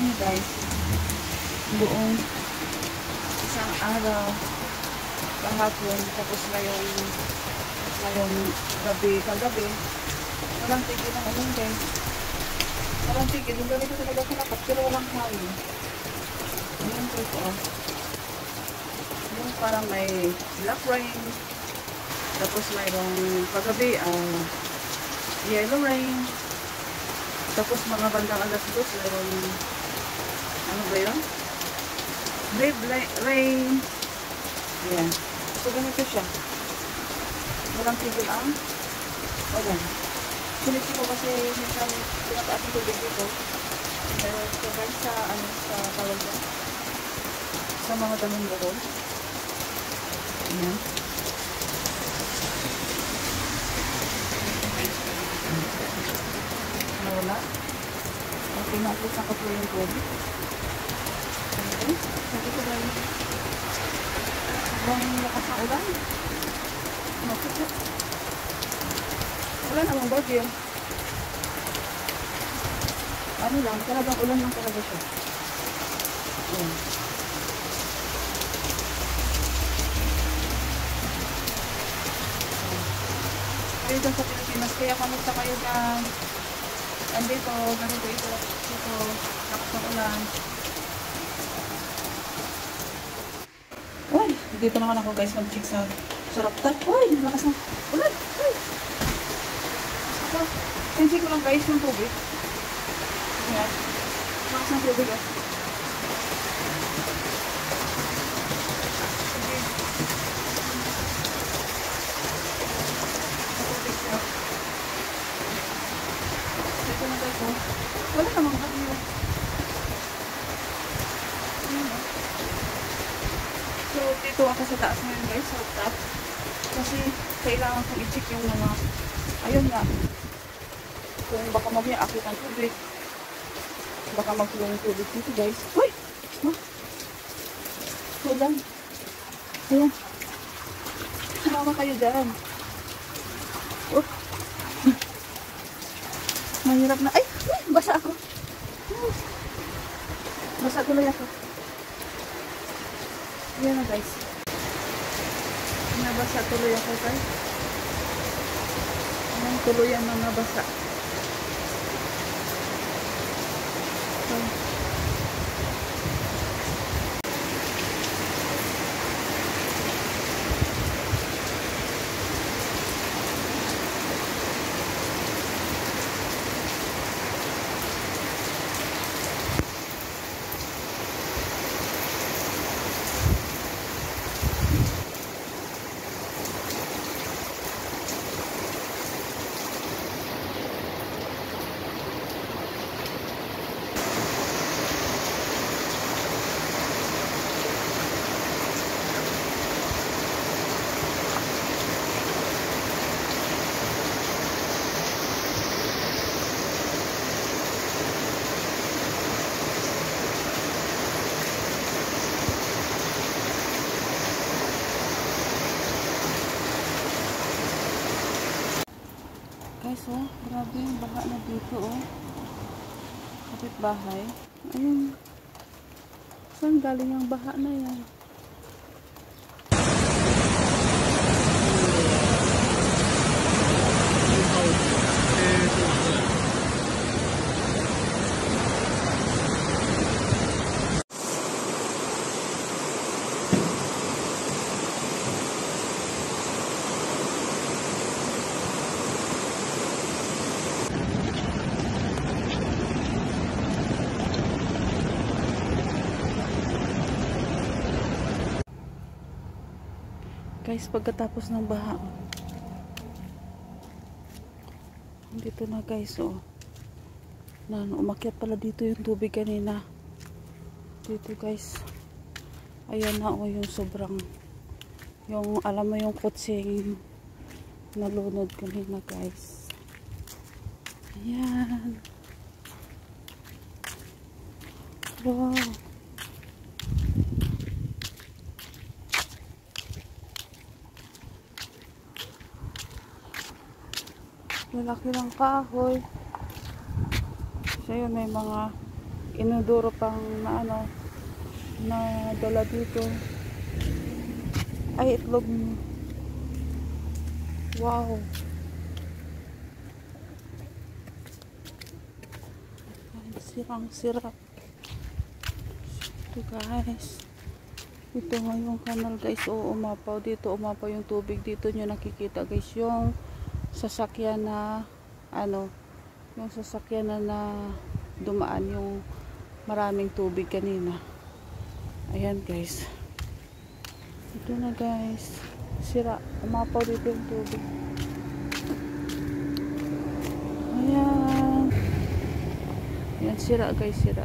kami guys. Buong isang araw kahapon, tapos ngayong kagabi walang tigil ng ulan guys. Walang tigil, yung ganito talaga kinakat pero walang hangin. Ayan po ito yung parang may black rain, tapos mayroong kagabi yellow rain, tapos mga bandang alas 2 mayroong ano ba yun? Brave rain. Ayan. So, ganito siya. Walang tigil ang ulan. Sulit ko kasi minsan pinataas yung tubig dito. Pero guys sa tawag ko. Sa mga tanong ko. Ayan. Nawala. Okay, na-upload na kaplo yung tubig. Okay. Sabi ko ba yun? Sobrang lakas ng ulan. Nakita. Wala namang bagyo. Ano lang, talagang ulan lang talaga siya. Ayan. Kayo dyan sa Pilipinas, kaya kamusta kayo dyan? Andito, ganito ito. Dito, lakas ng ulan. Uy, dito naman ako guys mag-check sa Raptor. Uy, lakas ng ulan. Uy. Sensi ko lang guys yung tubig. Ayan. Lakas ng tubig ah. Dito na guys oh. Wala namang bagyo. So, dito ako sa taas ngayon guys, sa rooftop. Kasi, kailangan kong i-check yung mga, ayun nga, kung baka mamaya akit ang tubig. Baka mag-flow yung tubig dito guys. Uy! Ulan. Ayan. Sumama kayo dyan. Oh. Mahirap na. Ay! Basa ako. Basa tuloy ako. Ayan na guys. Nabasa tuloy ako guys. Ayan, tuluyan na nabasa. So, guys oh, grabe yung baha na dito oh. Kapitbahay. Ayun. Saan galing ang baha na yan? Guys, pagkatapos ng baha, dito na guys, oh. Umakyat pala dito yung tubig kanina. Dito guys. Ayan na, oh, yung sobrang, yung, alam mo yung kutsing nalunod kanina guys. Ayan. Wow. Lalaki ng kahoy. So yun, may mga inuduro pang na ano, na dala dito. Ay, itlog. Wow. Sirang sira. Ito guys. Ito nga yung kanal guys. Oo, umapaw dito. Umapaw yung tubig dito. Nyo nakikita guys. Yung sasakyan na ano, yung sasakyan na dumaan yung maraming tubig kanina. Ayan guys. Ito na guys. Sira. Umapaw dito yung tubig. Ayan. Ayan, sira guys, sira.